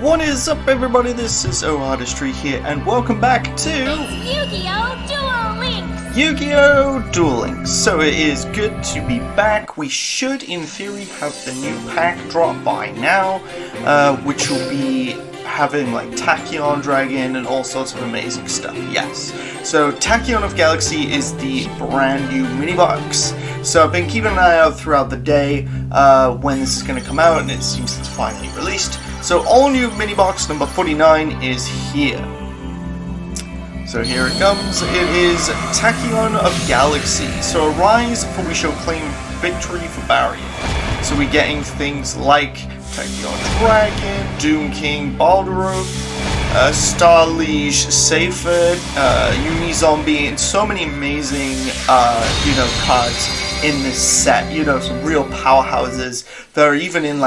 What is up, everybody? This is O-Artistry here, and welcome back to Yu-Gi-Oh Duel Links! Yu-Gi-Oh Duel Links. So it is good to be back. We should, in theory, have the new pack drop by now, which will be having like Tachyon Dragon and all sorts of amazing stuff. Yes. So Tachyon of Galaxy is the brand new mini box. So I've been keeping an eye out throughout the day when this is going to come out, and it seems it's finally released. So all new mini box number 49 is here. So here it comes. It is Tachyon of Galaxy. So arise, for we shall claim victory for Barrier. So we're getting things like Tachyon Dragon, Doom King, Balderuk, Star Liege, Seyfert, Uni Zombie, and so many amazing, cards in this set. Some real powerhouses that are even in,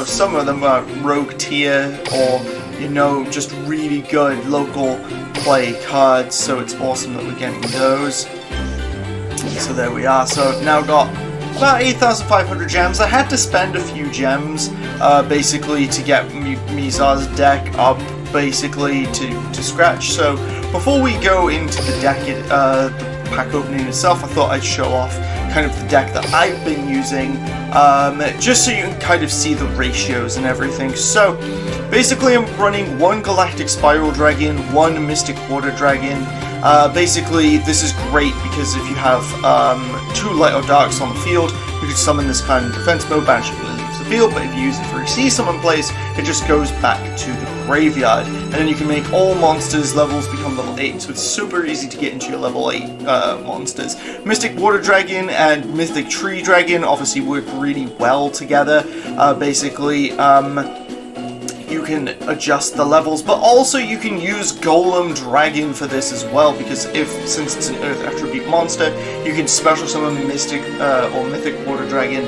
some of them are rogue tier or, just really good local play cards. So it's awesome that we're getting those. So there we are. So now got about 8,500 gems. I had to spend a few gems, basically, to get Mizar's deck up, basically, to scratch. So before we go into the deck, the pack opening itself, I thought I'd show off kind of the deck that I've been using, just so you can kind of see the ratios and everything. So basically I'm running one Galactic Spiral Dragon, one Mystic Water Dragon. Basically this is great because if you have two Light or Darks on the field, you can summon this card in defense mode, banish it when it leaves the field, but if you use it for EC summon plays, it just goes back to the graveyard. And then you can make all monsters levels become level 8, so it's super easy to get into your level 8 monsters. Mystic Water Dragon and Mythic Tree Dragon obviously work really well together. You can adjust the levels, but also you can use Golem Dragon for this as well, because since it's an Earth attribute monster, you can special summon Mystic or Mythic Water Dragon,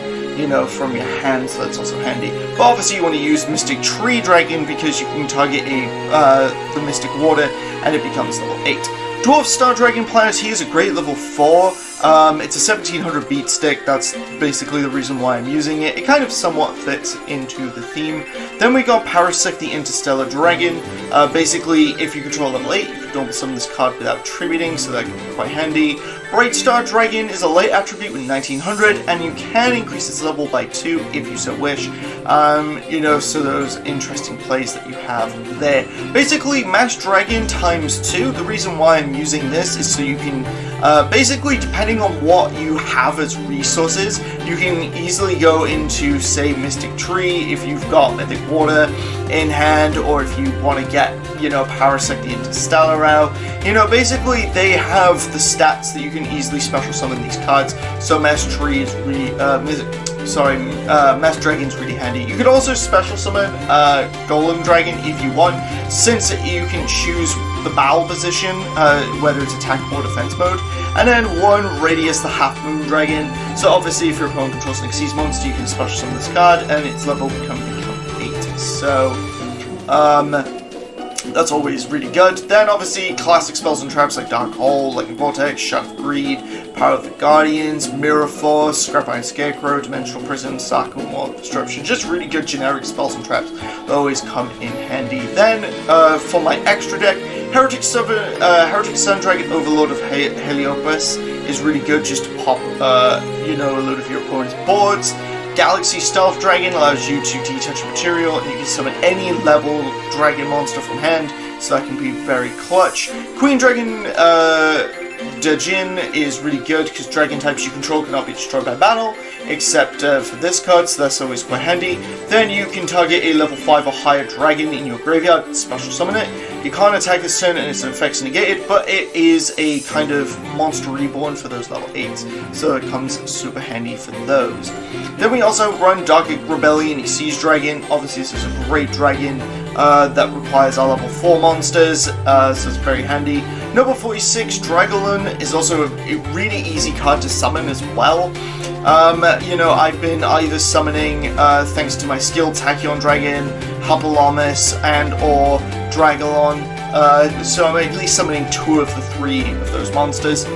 from your hand, so that's also handy. But obviously you want to use Mystic Tree Dragon because you can target the Mystic Water and it becomes level 8. Dwarf Star Dragon Planet, he is a great level 4. It's a 1700 beat stick, that's basically the reason why I'm using it. It kind of somewhat fits into the theme. Then we got Parasect the Interstellar Dragon. Basically, if you control level 8, you can double summon this card without tributing, so that can be quite handy. Bright Star Dragon is a light attribute with 1900, and you can increase its level by 2 if you so wish. So those interesting plays that you have there. Basically, Mass Dragon times 2. The reason why I'm using this is so you can, basically, depending on what you have as resources, you can easily go into, say, Mystic Tree if you've got Mythic Water in hand, or if you want to get, Parasect the Interstellar out. Basically, they have the stats that you can easily special summon these cards, so Mass Dragon's really handy. You could also special summon Golem Dragon if you want, since you can choose the battle position, whether it's attack or defense mode, and then one Radius the Half Moon Dragon. So obviously if your opponent controls an Xyz monster, you can special summon this card and its level become 8. So that's always really good. Then obviously classic spells and traps like Dark Hole, Lightning Vortex, Shot of Greed, Power of the Guardians, Mirror Force, Scrap Iron Scarecrow, Dimensional Prism, Sarcom Wall of Disruption. Just really good generic spells and traps that always come in handy. Then for my extra deck, Heretic Sun Dragon Overlord of Heliopus is really good just to pop a load of your opponent's boards. Galaxy Stealth Dragon allows you to detach material, and you can summon any level dragon monster from hand, so that can be very clutch. Queen Dragon Dajin is really good because dragon types you control cannot be destroyed by battle, except for this card, so that's always quite handy. Then you can target a level 5 or higher dragon in your graveyard, special summon it. You can't attack this turn and its effects negated, but it is a kind of monster reborn for those level 8s, so it comes super handy for those. Then we also run Dark Rebellion Xyz Dragon. Obviously this is a great dragon that requires our level 4 monsters, so it's very handy. Number 46, Dragolun, is also a really easy card to summon as well. I've been either summoning, thanks to my skill, Tachyon Dragon, Hapalomus, and or Dragolon, so I'm at least summoning 2 of the 3 of those monsters.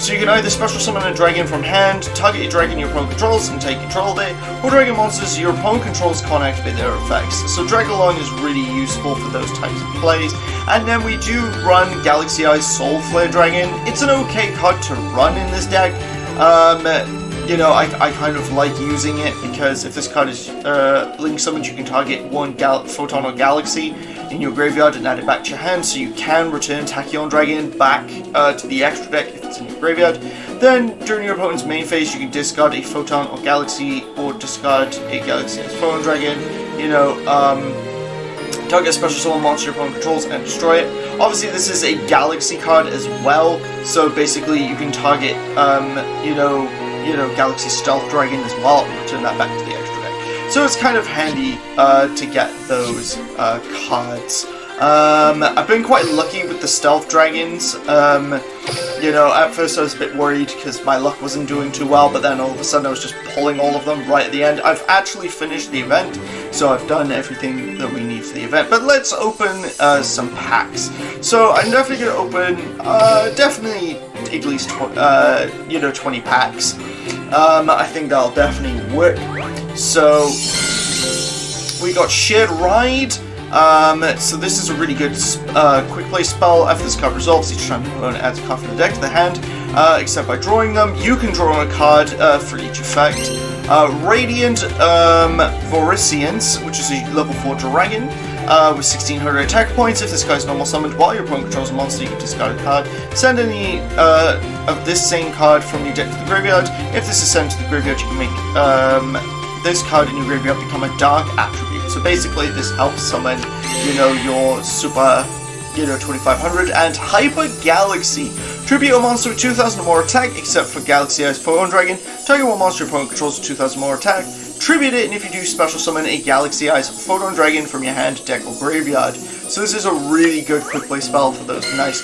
So you can either special summon a dragon from hand, target a dragon your opponent controls and take control of it, or dragon monsters your opponent controls can't activate their effects. So Dragalong is really useful for those types of plays. And then we do run Galaxy Eyes Soul Flare Dragon. It's an okay card to run in this deck. You know, I kind of like using it because if this card is link summoned, you can target one Photon or Galaxy in your graveyard and add it back to your hand, so you can return Tachyon Dragon back to the extra deck if it's in your graveyard. Then, during your opponent's main phase, you can discard a Photon or Galaxy, or discard a Galaxy as Photon Dragon. You know, target a special summon monster your opponent controls and destroy it. Obviously, this is a Galaxy card as well, so basically you can target, you know, Galaxy Stealth Dragon as well, and return that back to the extra deck. So it's kind of handy to get those cards. I've been quite lucky with the Stealth Dragons. You know, at first I was a bit worried because my luck wasn't doing too well, but then all of a sudden I was just pulling all of them right at the end. I've actually finished the event, so I've done everything that we need for the event. But let's open some packs. So I'm definitely going to open, definitely at least, you know, 20 packs. I think that'll definitely work. So we got Shared Ride. So this is a really good quick play spell. After this card resolves, each time the opponent adds a card from the deck to the hand, except by drawing them. You can draw a card for each effect. Radiant Voricience, which is a level 4 dragon with 1600 attack points. If this guy is normal summoned while your opponent controls a monster, you can discard a card. Send any of this same card from your deck to the graveyard. If this is sent to the graveyard, you can make this card in your graveyard become a dark attribute. So basically this helps summon, you know, your super, you know, 2500 and Hyper Galaxy. Tribute a monster with 2000 or more attack, except for Galaxy Eyes Photon Dragon. Target one monster your opponent controls with 2000 or more attack. Tribute it, and if you do, special summon a Galaxy Eyes Photon Dragon from your hand, deck, or graveyard. So this is a really good quick play spell for those nice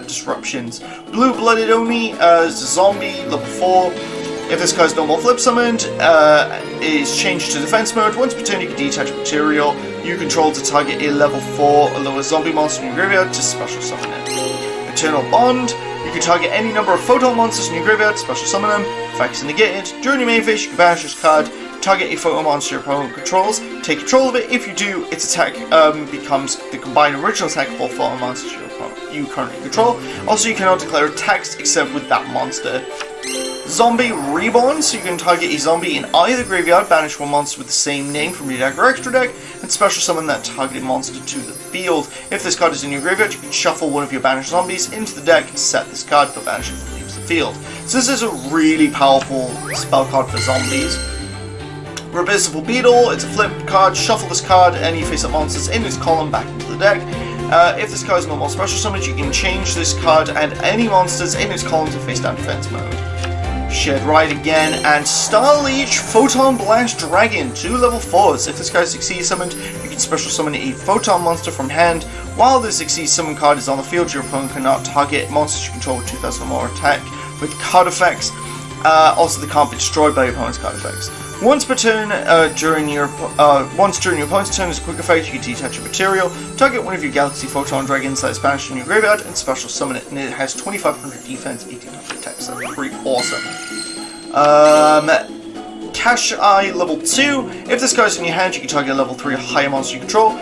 disruptions. Blue Blooded Oni, Zombie, level 4. If this card's normal flip summoned, is changed to defense mode. Once per turn, you can detach material you control to target a level 4 or lower zombie monster in your graveyard to special summon it. Eternal Bond, you can target any number of photon monsters in your graveyard, special summon them. Effects negated. During your main phase, you can banish this card, target a photon monster your opponent controls, take control of it. If you do, its attack becomes the combined original attack of all photon monsters you currently control. Also, you cannot declare attacks except with that monster. Zombie Reborn, so you can target a zombie in either graveyard, banish one monster with the same name from your deck or extra deck, and special summon that targeted monster to the field. If this card is in your graveyard, you can shuffle one of your banished zombies into the deck, set this card, but banish it and leaves the field. So this is a really powerful spell card for zombies. Reversible Beetle, it's a flip card, shuffle this card, and you face up monsters in its column back into the deck. If this card is normal special summons, you can change this card and any monsters in its column to face down defense mode. Shared Ride again, and Star Leech Photon Blast Dragon, 2 level 4s. If this guy succeeds summoned, you can special summon a Photon monster from hand. While this succeeds summon card is on the field, your opponent cannot target monsters you control with 2000 or more attack with card effects. Also, they can't be destroyed by your opponent's card effects. Once per turn, during your opponent's turn as a quick effect, you can detach a material, target one of your Galaxy Photon Dragons that is banished in your graveyard, and special summon it. And it has 2500 defense, 1800 attack, so that's pretty awesome. Cash Eye level 2. If this card is in your hand, you can target a level 3 or higher monster you control.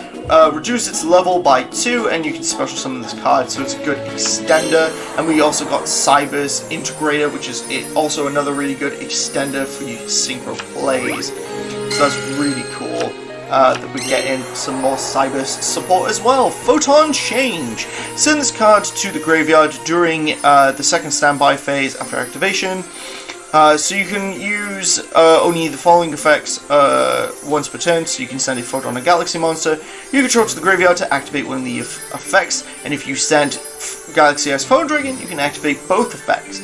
Reduce its level by 2, and you can special summon this card, so it's a good extender. And we also got Cyber's Integrator, which is also another really good extender for your synchro plays. So that's really cool that we're getting some more Cyber's support as well. Photon Change. Send this card to the graveyard during the second standby phase after activation. So you can use only the following effects once per turn, so you can send a Photon or Galaxy monster you control to the graveyard to activate one of the effects, and if you send Galaxy Eyes Photon Dragon, you can activate both effects.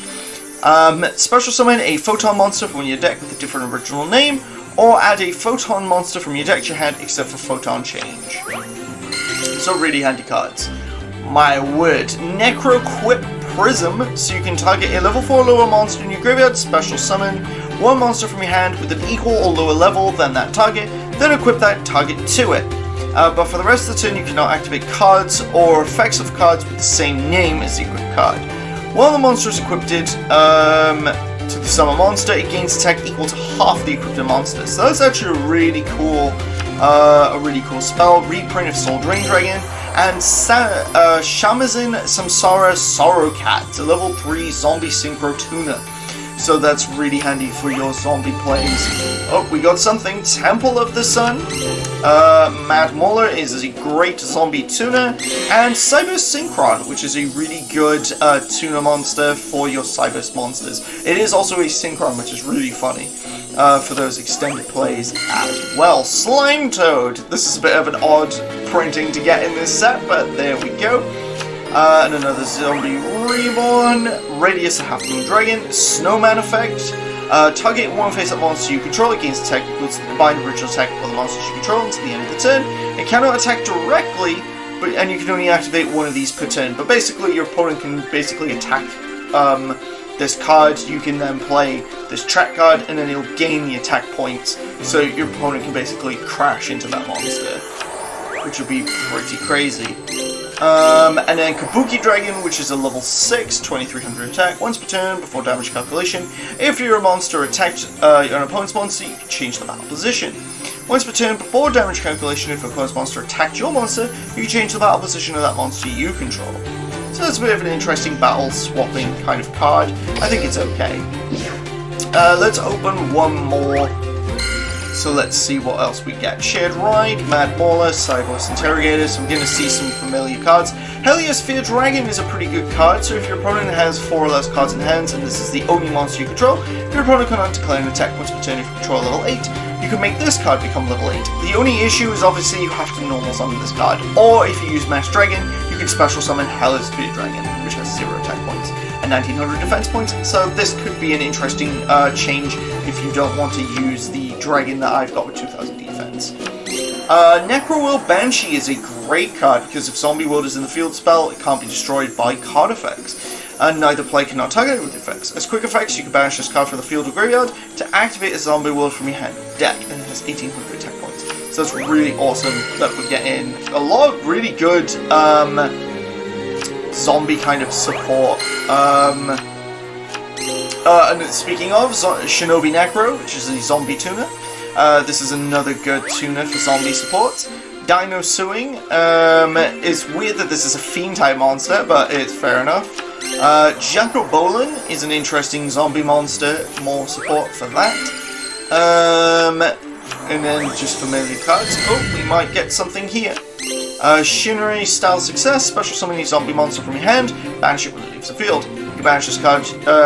Special summon a Photon monster from your deck with a different original name, or add a Photon monster from your deck to your hand except for Photon Change. So really handy cards. My word. Necroquip Prism, so you can target a level 4 lower monster in your graveyard, special summon one monster from your hand with an equal or lower level than that target, then equip that target to it. But for the rest of the turn, you cannot activate cards or effects of cards with the same name as the equipped card. While the monster is equipped to the summon monster, it gains attack equal to half the equipped monster. So that's actually a really cool spell. Reprint of Soul Drain Dragon and Shamazin Samsara Sorrow Cat, a level 3 zombie synchro tuner. So that's really handy for your zombie plays. Oh, we got something. Temple of the Sun. Mad Mauler is a great zombie tuner. And Cyber Synchron, which is a really good tuner monster for your Cyber monsters. It is also a Synchron, which is really funny for those extended plays as well. Slime Toad. This is a bit of an odd printing to get in this set, but there we go. And another Zombie Reborn, Radius Half Moon Dragon, Snowman Effect. Target one face-up monster you control against attack equals to the combined original attack of the monsters you control until the end of the turn. It cannot attack directly, and you can only activate one of these per turn. But basically, your opponent can basically attack this card. You can then play this track card, and then it'll gain the attack points. So your opponent can basically crash into that monster, which would be pretty crazy. And then Kabuki Dragon, which is a level 6, 2300 attack, once per turn before damage calculation. If you're a monster attacked an opponent's monster, you can change the battle position. Once per turn before damage calculation, if an opponent's monster attacked your monster, you can change the battle position of that monster you control. So that's a bit of an interesting battle swapping kind of card. I think it's okay. Let's open one more. So let's see what else we get. Shared Ride, Mad Mauler, Cyborgs Interrogator, so we're going to see some familiar cards. Heliosphere Dragon is a pretty good card, so if your opponent has 4 or less cards in hands and this is the only monster you control, your opponent cannot declare an attack once per turn if you control level 8. You can make this card become level 8. The only issue is obviously you have to normal summon this card, or if you use Mass Dragon, you can special summon Heliosphere Dragon, which has 0 attack points and 1900 defense points, so this could be an interesting change if you don't want to use the dragon that I've got with 2000 defense. Necro-Will Banshee is a great card because if Zombie World is in the field spell, it can't be destroyed by card effects, and neither player cannot target it with effects. As quick effects, you can banish this card from the field or graveyard to activate a Zombie World from your hand deck, and it has 1800 attack points. So it's really awesome that we're getting a lot of really good zombie kind of support. And speaking of, Shinobi Necro, which is a zombie tuner. This is another good tuner for zombie support. Dino Suing. It's weird that this is a fiend type monster, but it's fair enough. Jacko Bolin is an interesting zombie monster, more support for that. And then just familiar cards. Oh, we might get something here. Shinrai Style Success, special summon a zombie monster from your hand, banish it when it leaves the field. You can banish this card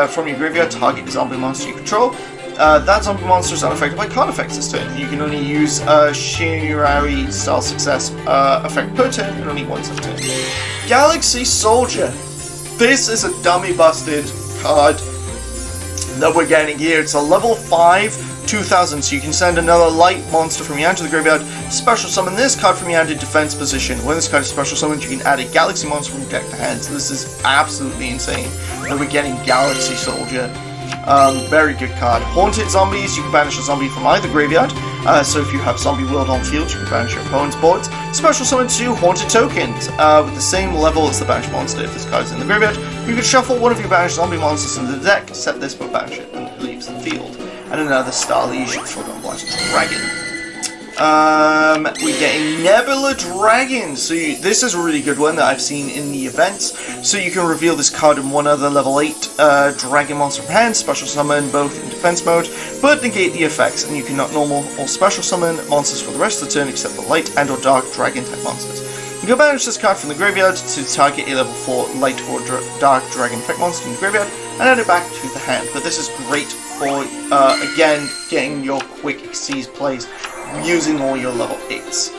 from your graveyard, target a zombie monster you control. That zombie monster is unaffected by card effects this turn. You can only use Shinrai Style Success effect per turn, and only once a turn. Galaxy Soldier. This is a dummy busted card that we're getting here. It's a level 5, 2000, so you can send another light monster from your hand to the graveyard, special summon this card from your hand in defense position. When this card is special summoned, you can add a Galaxy monster from your deck to hand. So this is absolutely insane that we're getting Galaxy Soldier. Very good card. Haunted Zombies, you can banish a zombie from either graveyard. So if you have Zombie World on field, you can banish your opponent's boards. Special summon 2 Haunted Tokens with the same level as the banished monster. If this card is in the graveyard, you can shuffle one of your banished zombie monsters into the deck, set this but banish it when it leaves the field. And another Starliege Forgotten Blast Dragon. We're getting Nebula Dragon. So this is a really good one that I've seen in the events. So you can reveal this card in one other level 8 Dragon monster from hand, special summon both in defense mode, but negate the effects, and you cannot normal or special summon monsters for the rest of the turn except for light and or dark dragon type monsters. You can banish this card from the graveyard to target a level 4 light or dark dragon effect monster in the graveyard and add it back to the hand. But this is great for, again, getting your quick Xyz plays using all your level 8s.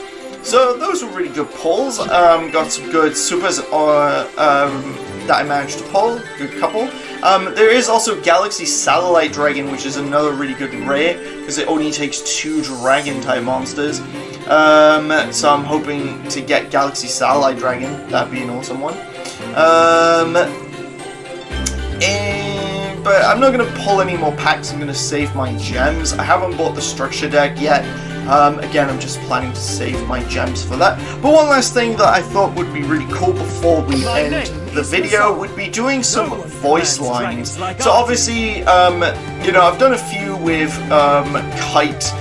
So those were really good pulls. Got some good supers that I managed to pull, good couple. There is also Galaxy Satellite Dragon, which is another really good rare, because it only takes 2 dragon type monsters. So I'm hoping to get Galaxy Satellite Dragon, that'd be an awesome one. But I'm not going to pull any more packs, I'm going to save my gems. I haven't bought the structure deck yet, Again, I'm just planning to save my gems for that. But one last thing that I thought would be really cool before we end the video would be doing some voice lines. So obviously, you know, I've done a few with Kite,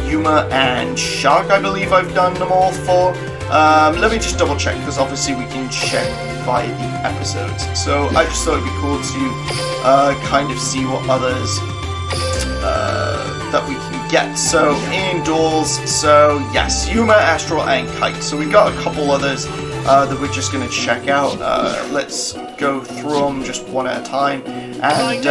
Yuma, and Shark, I believe I've done them all for. Let me just double check, because obviously we can check via the episodes. So I just thought it'd be cool to kind of see what others that we can get. So in duels, so yes, Yuma, Astral, and Kite. So we got a couple others that we're just going to check out. Let's go through them just one at a time, and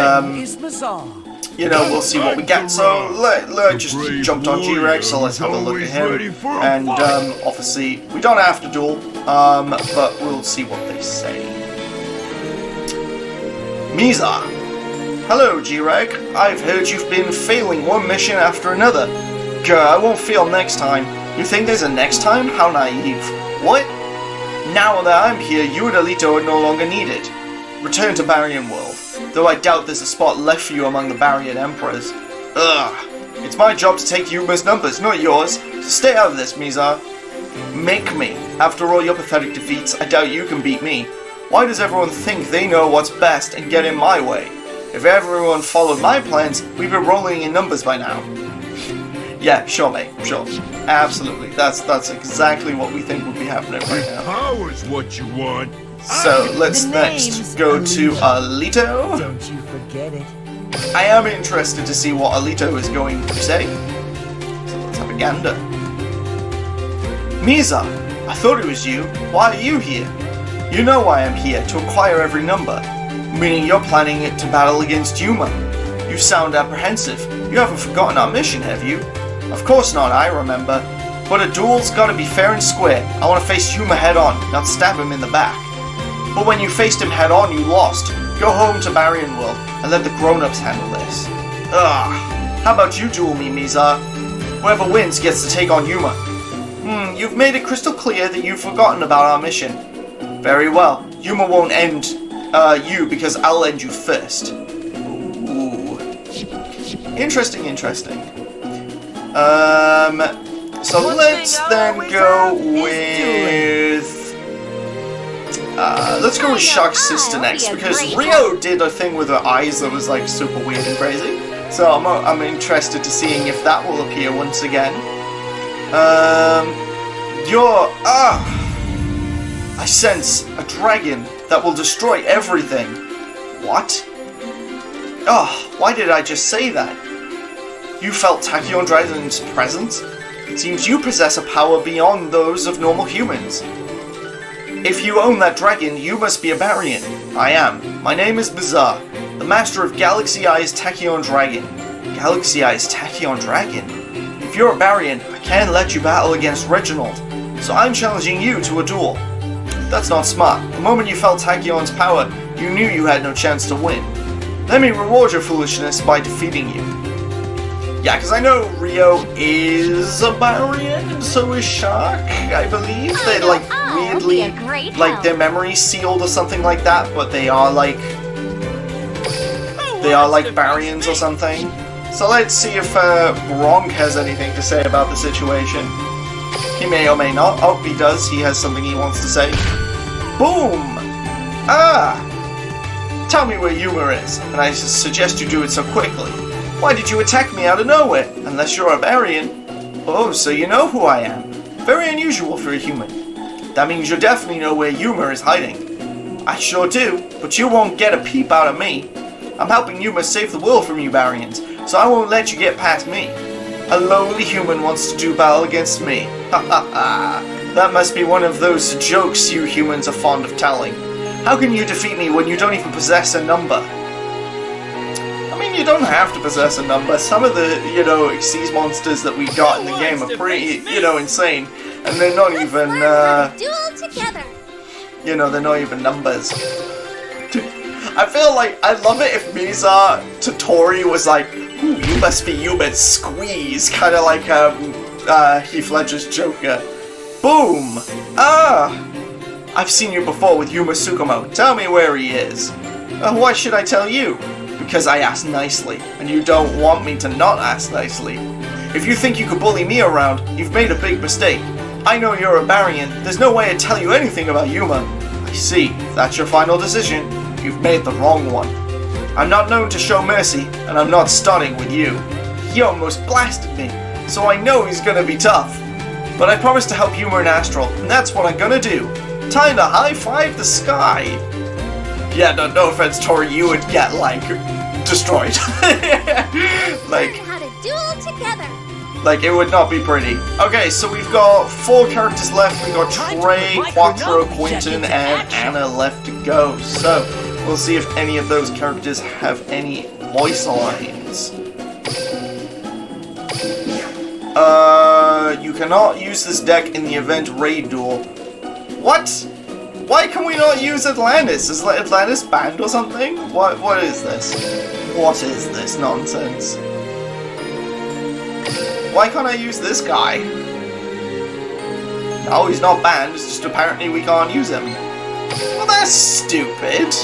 you know, we'll see what we get. So let just jumped on G-Rex, so let's have a look at him. And obviously we don't have to duel, but we'll see what they say. Miza. Hello, G-Reg. I've heard you've been failing one mission after another. Grr, I won't fail next time. You think there's a next time? How naive. What? Now that I'm here, you and Alito are no longer needed. Return to Baryon World, though I doubt there's a spot left for you among the Baryon Emperors. Ugh. It's my job to take Yuma's numbers, not yours, so stay out of this, Mizar. Make me. After all your pathetic defeats, I doubt you can beat me. Why does everyone think they know what's best and get in my way? If everyone followed my plans, we'd be rolling in numbers by now. Yeah, sure, mate. Sure. Absolutely. That's exactly what we think would be happening right now. Power's what you want. So, let's next go to Alito. Don't you forget it. I am interested to see what Alito is going to say. So, let's have a gander. Miza, I thought it was you. Why are you here? You know why I'm here, to acquire every number. Meaning you're planning it to battle against Yuma. You sound apprehensive. You haven't forgotten our mission, have you? Of course not, I remember. But a duel's gotta be fair and square. I want to face Yuma head on, not stab him in the back. But when you faced him head on, you lost. Go home to Baryon World and let the grown-ups handle this. Ugh. How about you duel me, Miza? Whoever wins gets to take on Yuma. You've made it crystal clear that you've forgotten about our mission. Very well. Yuma won't end you because I'll end you first. Ooh. Interesting. So let's then go with... let's go with Shark's sister next, because Rio did a thing with her eyes that was like super weird and crazy. So I'm interested to seeing if that will appear once again. I sense a dragon that will destroy everything. What? Why did I just say that? You felt Tachyon Dragon's presence? It seems you possess a power beyond those of normal humans. If you own that dragon, you must be a Baryon. I am. My name is Bizarre, the master of Galaxy Eye's Tachyon Dragon. Galaxy Eye's Tachyon Dragon? If you're a Baryon, I can't let you battle against Reginald, so I'm challenging you to a duel. That's not smart. The moment you felt Tachyon's power, you knew you had no chance to win. Let me reward your foolishness by defeating you. Yeah, because I know Rio is a Baryon, and so is Shark, I believe. They're like weirdly, like their memories sealed or something like that, but they are like Baryons or something. So let's see if Gronk has anything to say about the situation. He may or may not. Oh, he does. He has something he wants to say. Boom! Tell me where Yuma is, and I suggest you do it so quickly. Why did you attack me out of nowhere? Unless you're a Baryon. Oh, so you know who I am. Very unusual for a human. That means you definitely know where Yuma is hiding. I sure do, but you won't get a peep out of me. I'm helping Yuma save the world from you Baryons, so I won't let you get past me. A lowly human wants to do battle against me. Ha ha ha. That must be one of those jokes you humans are fond of telling. How can you defeat me when you don't even possess a number? I mean, you don't have to possess a number. Some of the, Xyz monsters that we got in the game are pretty, insane. And they're not even, Duel together. they're not even numbers. I feel like, I'd love it if Miza to Tori was like, ooh, you must be human, squeeze, kind of like Heath Ledger's Joker. Boom! I've seen you before with Yuma Tsukumo. Tell me where he is. Why should I tell you? Because I asked nicely, and you don't want me to not ask nicely. If you think you could bully me around, you've made a big mistake. I know you're a Barian. There's no way I'd tell you anything about Yuma. I see. If that's your final decision, you've made the wrong one. I'm not known to show mercy, and I'm not starting with you. He almost blasted me, so I know he's gonna be tough. But I promise to help Yuma and Astral, and that's what I'm gonna do. Time to high-five the sky. Yeah, no offense, Tori, you would get, like, destroyed. Like, how to duel together. Like, it would not be pretty. Okay, so we've got 4 characters left. We've got Trey, Quattro, Quentin, and Anna left to go. So, we'll see if any of those characters have any voice lines. You cannot use this deck in the event Raid Duel. What? Why can we not use Atlantis? Is Atlantis banned or something? What is this? What is this nonsense? Why can't I use this guy? No, he's not banned, it's just apparently we can't use him. Well, that's stupid.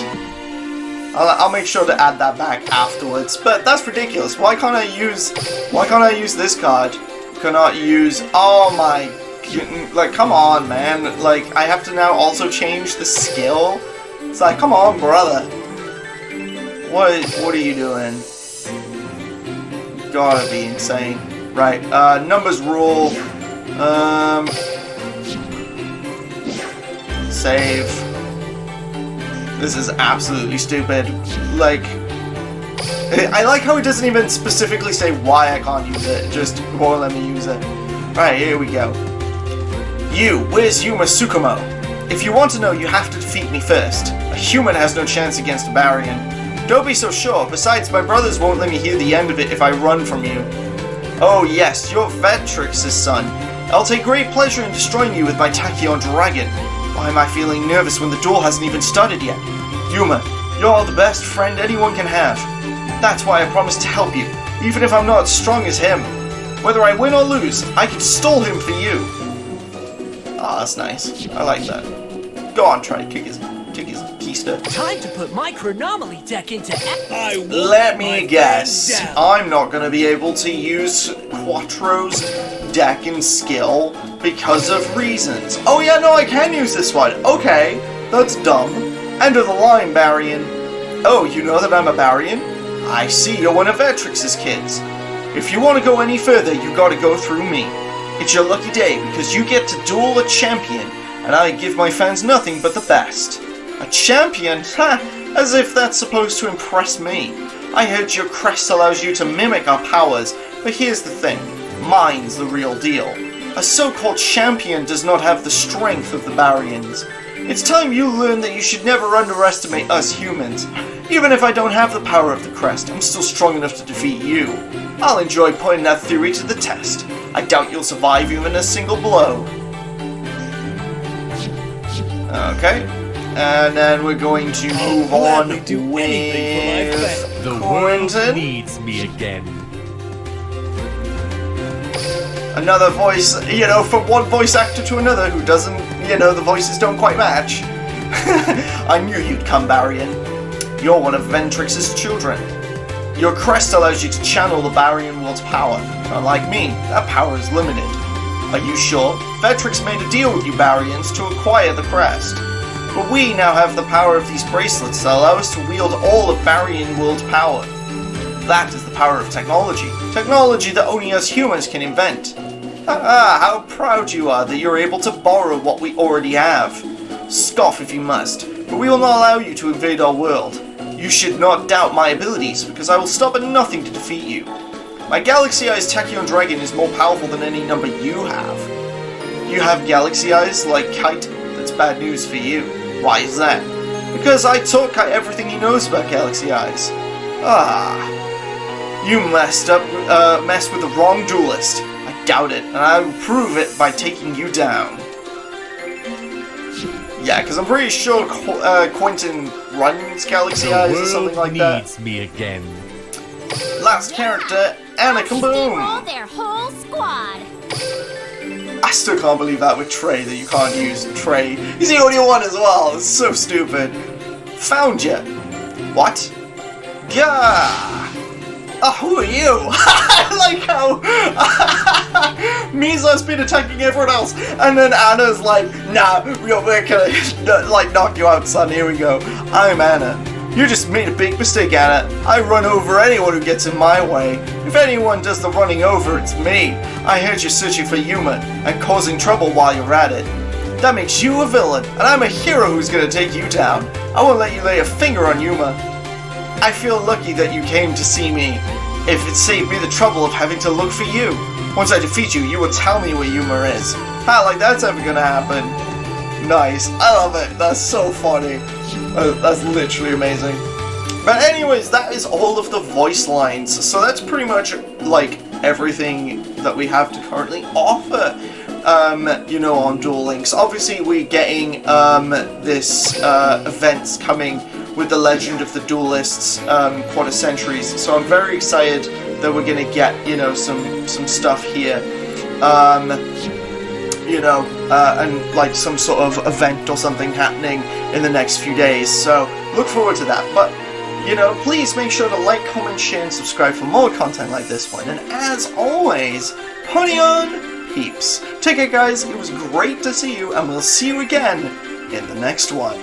I'll make sure to add that back afterwards, but that's ridiculous. Why can't I use this card? Cannot use, oh my, like, come on, man. Like, I have to now also change the skill? It's like, come on, brother. What are you doing? Gotta be insane. Right, numbers rule. Save. This is absolutely stupid. Like, I like how it doesn't even specifically say why I can't use it, just won't let me use it. Right, here we go. You, where's Yuma Tsukumo? If you want to know, you have to defeat me first. A human has no chance against a Barian. Don't be so sure, besides my brothers won't let me hear the end of it if I run from you. Oh yes, you're Vetrix's son. I'll take great pleasure in destroying you with my Tachyon dragon. Why am I feeling nervous when the duel hasn't even started yet? Yuma, you're the best friend anyone can have. That's why I promised to help you, even if I'm not as strong as him. Whether I win or lose, I can stall him for you. Ah, that's nice. I like that. Go on, try to kick his keister. Time to put my chronomaly deck into action. Let me guess. I'm not going to be able to use Quattro's deck and skill because of reasons. Oh yeah, no, I can use this one. Okay, that's dumb. End of the line, Barian. Oh, you know that I'm a Barian? I see you're one of Vetrix's kids. If you want to go any further, you gotta go through me. It's your lucky day because you get to duel a champion, and I give my fans nothing but the best. A champion? Ha! As if that's supposed to impress me. I heard your crest allows you to mimic our powers, but here's the thing. Mine's the real deal. A so-called champion does not have the strength of the Barians. It's time you learn that you should never underestimate us humans. Even if I don't have the power of the crest, I'm still strong enough to defeat you. I'll enjoy putting that theory to the test. I doubt you'll survive even a single blow. Okay. And then we're going to move on with the Quentin. world needs me again. Another voice, you know, from one voice actor to another who doesn't, you know, the voices don't quite match. I knew you'd come, Barian. You're one of Ventrix's children. Your crest allows you to channel the Barian world's power. Unlike me, that power is limited. Are you sure? Vetrix made a deal with you Barians to acquire the crest. But we now have the power of these bracelets that allow us to wield all of Barian world's power. That is the power of technology. Technology that only us humans can invent. How proud you are that you're able to borrow what we already have. Scoff if you must, but we will not allow you to invade our world. You should not doubt my abilities, because I will stop at nothing to defeat you. My Galaxy Eyes Tachyon Dragon is more powerful than any number you have. You have Galaxy Eyes like Kite? That's bad news for you. Why is that? Because I taught Kite everything he knows about Galaxy Eyes. You messed with the wrong duelist. I doubt it, and I will prove it by taking you down. Yeah, because I'm pretty sure Quentin runs Galaxy Eyes or something like that. Needs me again. Last character, Anna Kaboom! Steamroll their whole squad. I still can't believe that with Trey, that you can't use Trey. He's the only one as well. It's so stupid. Found ya. What? Gah! Oh, who are you? I like how Misa's been attacking everyone else, and then Anna's like, nah, we're gonna like knock you out, son. Here we go. I'm Anna. You just made a big mistake, Anna. I run over anyone who gets in my way. If anyone does the running over, it's me. I heard you're searching for Yuma and causing trouble while you're at it. That makes you a villain, and I'm a hero who's gonna take you down. I won't let you lay a finger on Yuma. I feel lucky that you came to see me, if it saved me the trouble of having to look for you. Once I defeat you, you will tell me where Yuma is. How like that's ever gonna happen. Nice. I love it. That's so funny. That's literally amazing. But anyways, that is all of the voice lines. So that's pretty much like everything that we have to currently offer. You know, on Duel Links. Obviously, we're getting this events coming with the Legend of the Duelists quarter centuries. So I'm very excited that we're gonna get, you know, some stuff here. You know, and like some sort of event or something happening in the next few days. So look forward to that. But you know, please make sure to like, comment, share, and subscribe for more content like this one. And as always, pony on peeps. Take care, guys. It was great to see you, and we'll see you again in the next one.